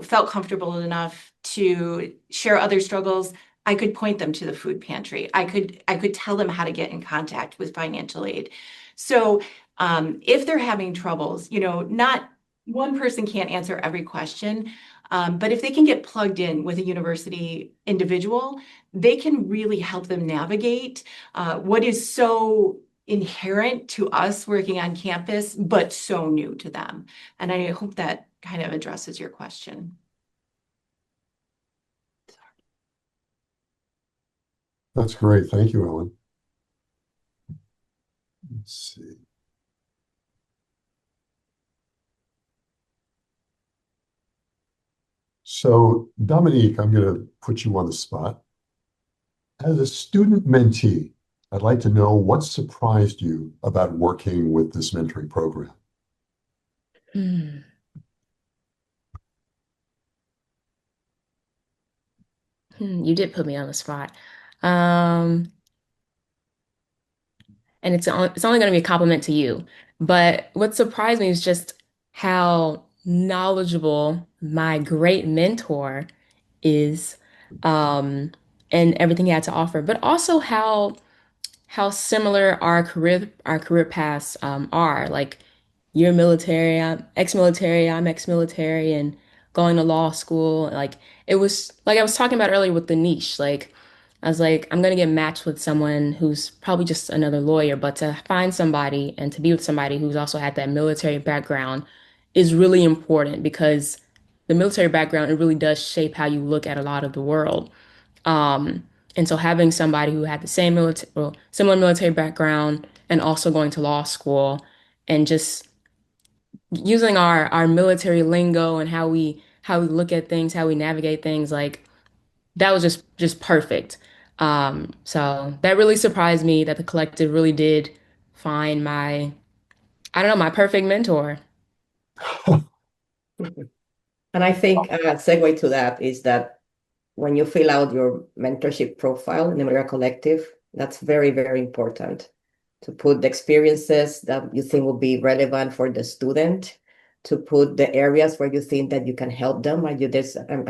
felt comfortable enough to share other struggles, I could point them to the food pantry. I could tell them how to get in contact with financial aid. So if they're having troubles, not one person can't answer every question, but if they can get plugged in with a university individual, they can really help them navigate what is so inherent to us working on campus, but so new to them. And I hope that kind of addresses your question. That's great. Thank you, Ellen. Let's see. So, Dominique, I'm going to put you on the spot. As a student mentee, I'd like to know what surprised you about working with this mentoring program. Hmm. You did put me on the spot. And it's only going to be a compliment to you. But what surprised me is just how knowledgeable my great mentor is, um, and everything he had to offer, but also how similar our career paths are. Like you're military, I'm ex-military, I'm ex-military, and going to law school. Like it was like I was talking about earlier with the niche. Like I was like, I'm gonna get matched with someone who's probably just another lawyer, but to find somebody and to be with somebody who's also had that military background is really important because the military background, it really does shape how you look at a lot of the world. Um, and so having somebody who had the same military, well, similar military background and also going to law school and just using our military lingo and how we look at things, how we navigate things, like that was just perfect. So that really surprised me that the collective really did find I don't know, my perfect mentor. And I think a segue to that is that when you fill out your mentorship profile in the Meliora Collective, that's very, very important to put the experiences that you think will be relevant for the student, to put the areas where you think that you can help them. I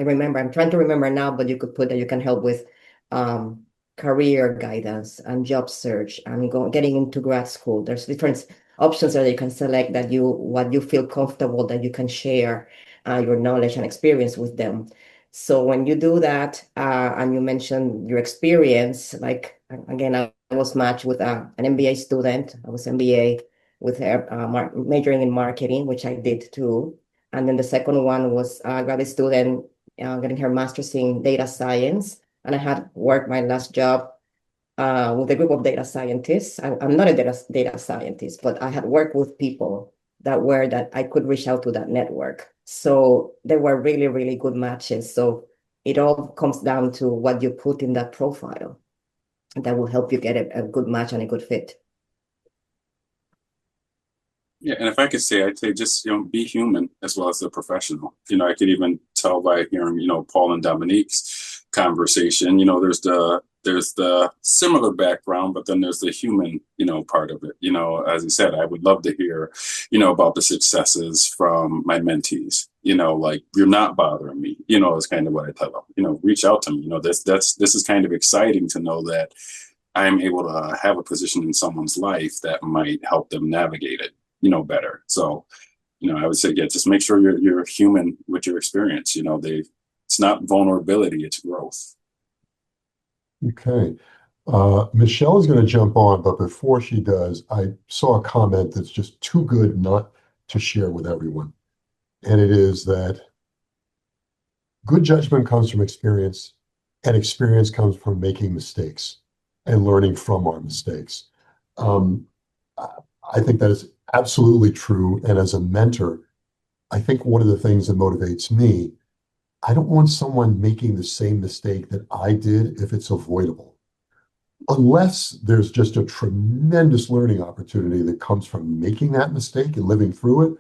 remember, I'm trying to remember now, but you could put that you can help with um, career guidance and job search and getting into grad school. There's different options that you can select what you feel comfortable that you can share your knowledge and experience with them. So when you do that, and you mentioned your experience, like again, I was matched with an MBA student. I was MBA with her majoring in marketing, which I did too. And then the second one was a graduate student getting her master's in data science. And I had worked my last job with a group of data scientists. I'm not a data scientist, but I had worked with people that I could reach out to that network. So they were really, really good matches. So it all comes down to what you put in that profile that will help you get a good match and a good fit. Yeah, and if I could say, I'd say just, be human as well as a professional. I could even tell by hearing, Paul and Dominique's conversation, there's the similar background, but then there's the human, part of it. As I said, I would love to hear, about the successes from my mentees. Like you're not bothering me, is kind of what I tell them. Reach out to me. This is kind of exciting to know that I'm able to have a position in someone's life that might help them navigate it, better. So, I would say, yeah, just make sure you're human with your experience. It's not vulnerability, it's growth. Okay. Michelle is going to jump on, but before she does, I saw a comment that's just too good not to share with everyone. And it is that good judgment comes from experience, and experience comes from making mistakes and learning from our mistakes. Um, I think that is absolutely true. And as a mentor, I think one of the things that motivates me, I don't want someone making the same mistake that I did if it's avoidable. Unless there's just a tremendous learning opportunity that comes from making that mistake and living through it,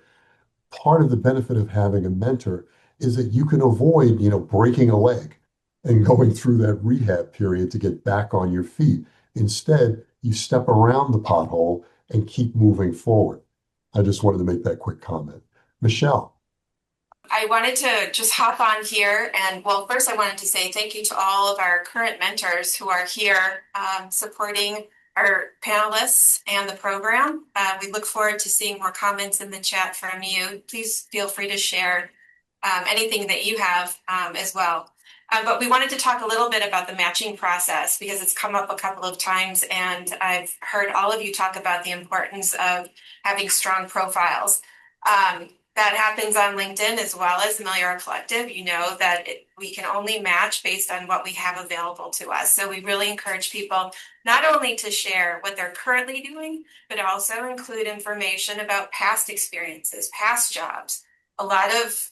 part of the benefit of having a mentor is that you can avoid, breaking a leg and going through that rehab period to get back on your feet. Instead, you step around the pothole and keep moving forward. I just wanted to make that quick comment. Michelle. I wanted to just hop on here and, well, first I wanted to say thank you to all of our current mentors who are here supporting our panelists and the program. We look forward to seeing more comments in the chat from you. Please feel free to share anything that you have as well. But we wanted to talk a little bit about the matching process because it's come up a couple of times, and I've heard all of you talk about the importance of having strong profiles. That happens on LinkedIn as well as Meliora Collective. You know that we can only match based on what we have available to us. So we really encourage people not only to share what they're currently doing, but also include information about past experiences, past jobs. A lot of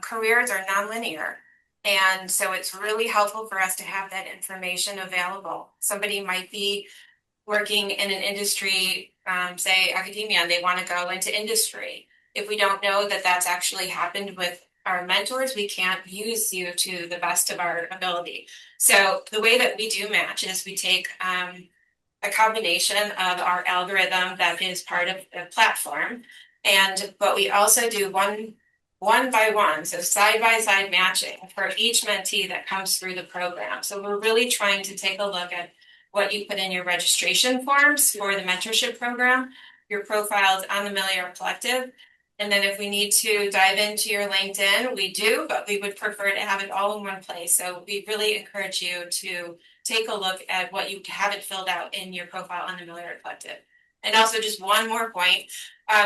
careers are nonlinear. And so it's really helpful for us to have that information available. Somebody might be working in an industry, say academia, and they want to go into industry. If we don't know that that's actually happened with our mentors, we can't use you to the best of our ability. So the way that we do match is we take a combination of our algorithm that is part of the platform, but we also do one by one, so side by side matching for each mentee that comes through the program. So we're really trying to take a look at what you put in your registration forms for the mentorship program, your profiles on the Meliora Collective. And then if we need to dive into your LinkedIn, we do, but we would prefer to have it all in one place. So we really encourage you to take a look at what you haven't filled out in your profile on the Meliora Collective. And also just one more point,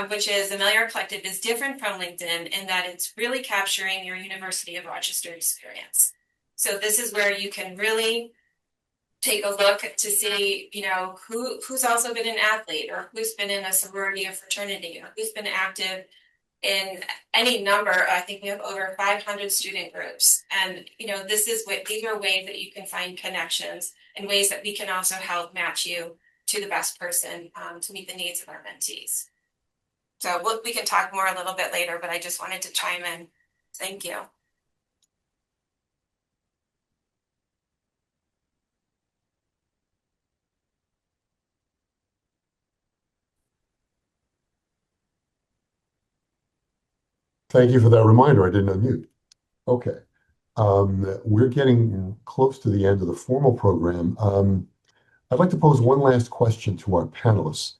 which is the Meliora Collective is different from LinkedIn in that it's really capturing your University of Rochester experience. So this is where you can really take a look to see, you know, who's also been an athlete or who's been in a sorority or fraternity or who's been active in any number. I think we have over 500 student groups. And, you know, these are ways that you can find connections and ways that we can also help match you to the best person to meet the needs of our mentees. So we can talk more a little bit later, but I just wanted to chime in. Thank you. Thank you for that reminder. I didn't unmute. Okay. We're getting close to the end of the formal program. I'd like to pose one last question to our panelists.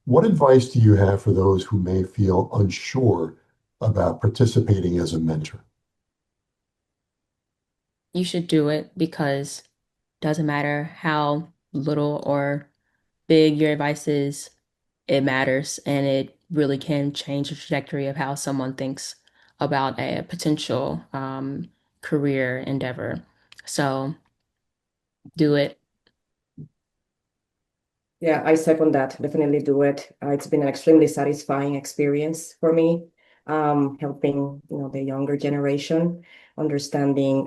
What advice do you have for those who may feel unsure about participating as a mentor? You should do it because it doesn't matter how little or big your advice is, it matters, and it really can change the trajectory of how someone thinks about a potential career endeavor. So do it. Yeah, I second that. Definitely do it. It's been an extremely satisfying experience for me, helping the younger generation understanding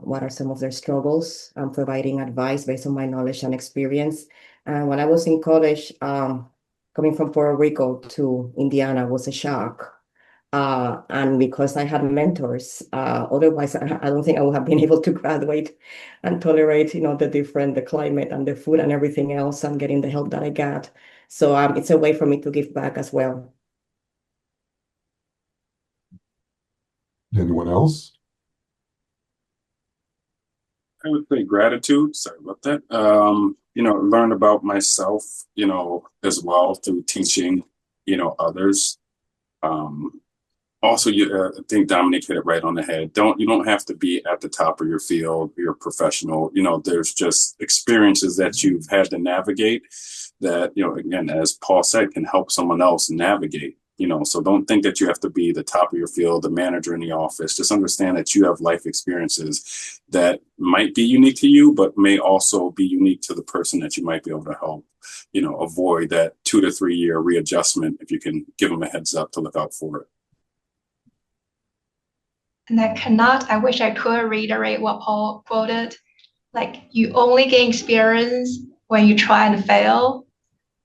what are some of their struggles, providing advice based on my knowledge and experience. And when I was in college, coming from Puerto Rico to Indiana was a shock. And because I had mentors, otherwise I don't think I would have been able to graduate and tolerate, the climate and the food and everything else and getting the help that I got. So it's a way for me to give back as well. Anyone else? I would say gratitude. Sorry about that. Learn about myself, as well through teaching, others. Also, I think Dominique hit it right on the head. You don't have to be at the top of your field. You're a professional. There's just experiences that you've had to navigate that, again, as Paul said, can help someone else navigate. So don't think that you have to be the top of your field, the manager in the office. Just understand that you have life experiences that might be unique to you, but may also be unique to the person that you might be able to help, avoid that 2 to 3 year readjustment if you can give them a heads up to look out for it. And I wish I could reiterate what Paul quoted. Like, you only gain experience when you try and fail.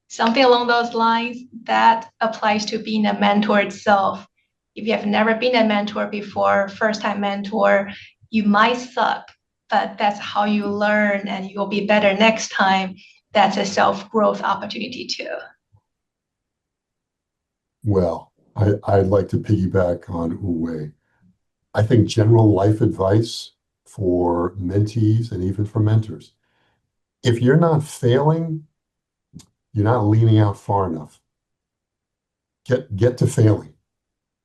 Something along those lines that applies to being a mentor itself. If you have never been a mentor before, first-time mentor, you might suck, but that's how you learn and you'll be better next time. That's a self-growth opportunity too. Well, I'd like to piggyback on Wuwei. I think general life advice for mentees and even for mentors. If you're not failing, you're not leaning out far enough. Get to failing.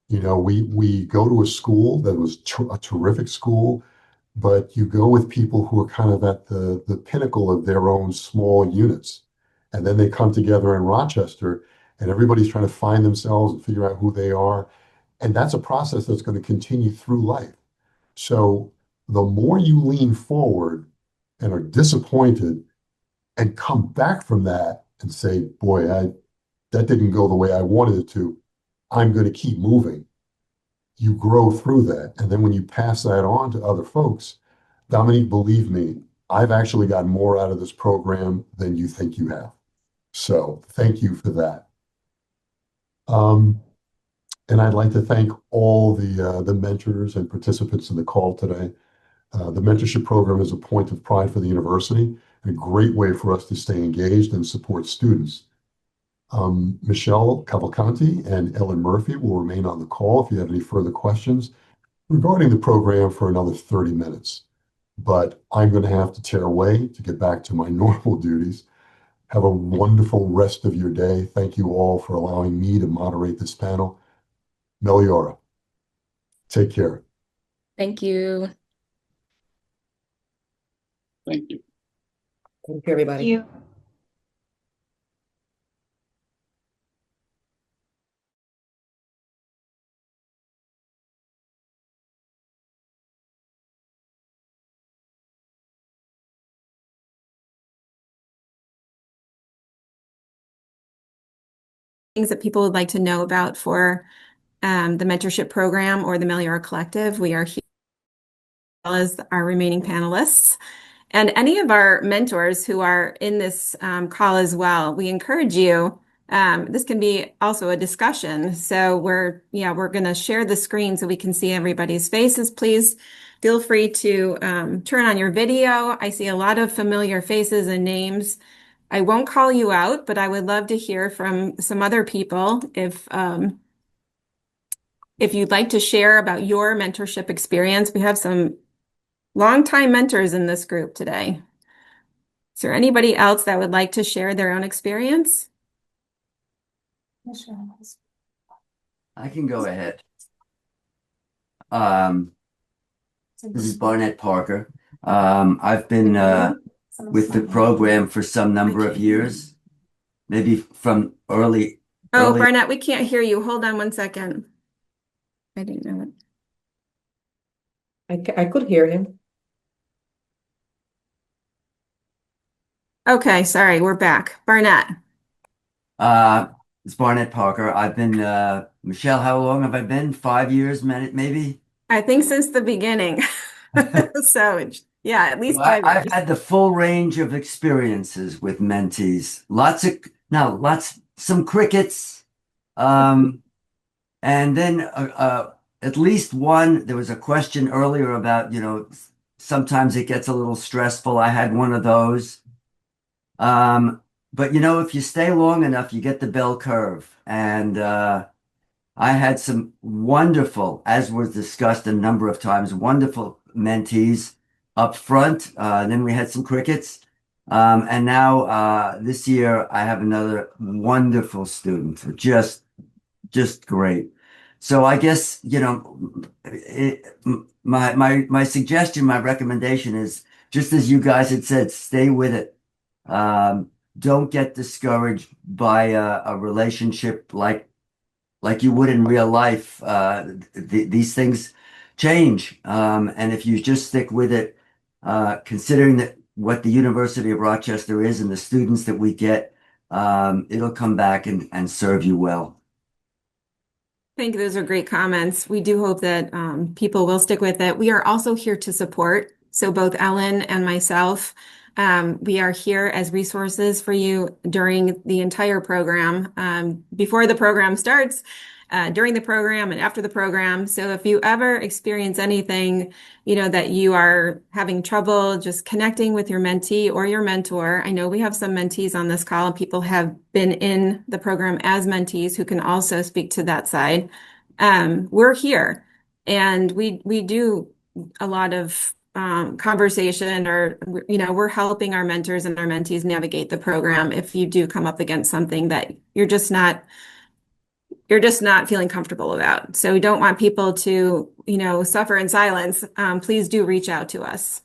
We go to a school that was a terrific school, but you go with people who are kind of at the pinnacle of their own small units. And then they come together in Rochester, and everybody's trying to find themselves and figure out who they are. And that's a process that's going to continue through life. So the more you lean forward and are disappointed and come back from that and say, boy, that didn't go the way I wanted it to, I'm going to keep moving. You grow through that. And then when you pass that on to other folks, Dominique, believe me, I've actually gotten more out of this program than you think you have. So thank you for that. And I'd like to thank all the mentors and participants in the call today. The mentorship program is a point of pride for the university and a great way for us to stay engaged and support students. Michelle Cavalcanti and Ellen Murphy will remain on the call if you have any further questions regarding the program for another 30 minutes. But I'm going to have to tear away to get back to my normal duties. Have a wonderful rest of your day. Thank you all for allowing me to moderate this panel. Meliora, take care. Thank you. Thank you. Thank you, everybody. Thank you. Things that people would like to know about for the mentorship program or the Meliora Collective, we are here as our remaining panelists. And any of our mentors who are in this call as well, we encourage you. This can be also a discussion. So we're going to share the screen so we can see everybody's faces. Please feel free to turn on your video. I see a lot of familiar faces and names. I won't call you out, but I would love to hear from some other people if you'd like to share about your mentorship experience. We have some longtime mentors in this group today. Is there anybody else that would like to share their own experience? I can go ahead. This is Barnett Parker. I've been with the program for some number of years, maybe from early. Barnett, we can't hear you. Hold on one second. I didn't know it. I could hear him. Okay, sorry, we're back. Barnett. It's Barnett Parker. I've been, Michelle, how long have I been? 5 years, maybe? I think since the beginning. So, yeah, at least 5 years. I've had the full range of experiences with mentees. Some crickets. And then at least one, there was a question earlier about, sometimes it gets a little stressful. I had one of those. But if you stay long enough, you get the bell curve. And I had some wonderful, as was discussed a number of times, wonderful mentees up front. Then we had some crickets. And now this year I have another wonderful student, just great. So I guess, my suggestion, my recommendation is, just as you guys had said, stay with it. Don't get discouraged by a relationship like you would in real life. These things change. And if you just stick with it, considering that what the University of Rochester is and the students that we get, it'll come back and serve you well. I think those are great comments. We do hope that people will stick with it. We are also here to support. So both Ellen and myself, we are here as resources for you during the entire program. Before the program starts, during the program and after the program. So if you ever experience anything, that you are having trouble just connecting with your mentee or your mentor, I know we have some mentees on this call and people have been in the program as mentees who can also speak to that side. We're here and we do a lot of conversation, or we're helping our mentors and our mentees navigate the program if you do come up against something that you're just not feeling comfortable about. So we don't want people to suffer in silence. Please do reach out to us.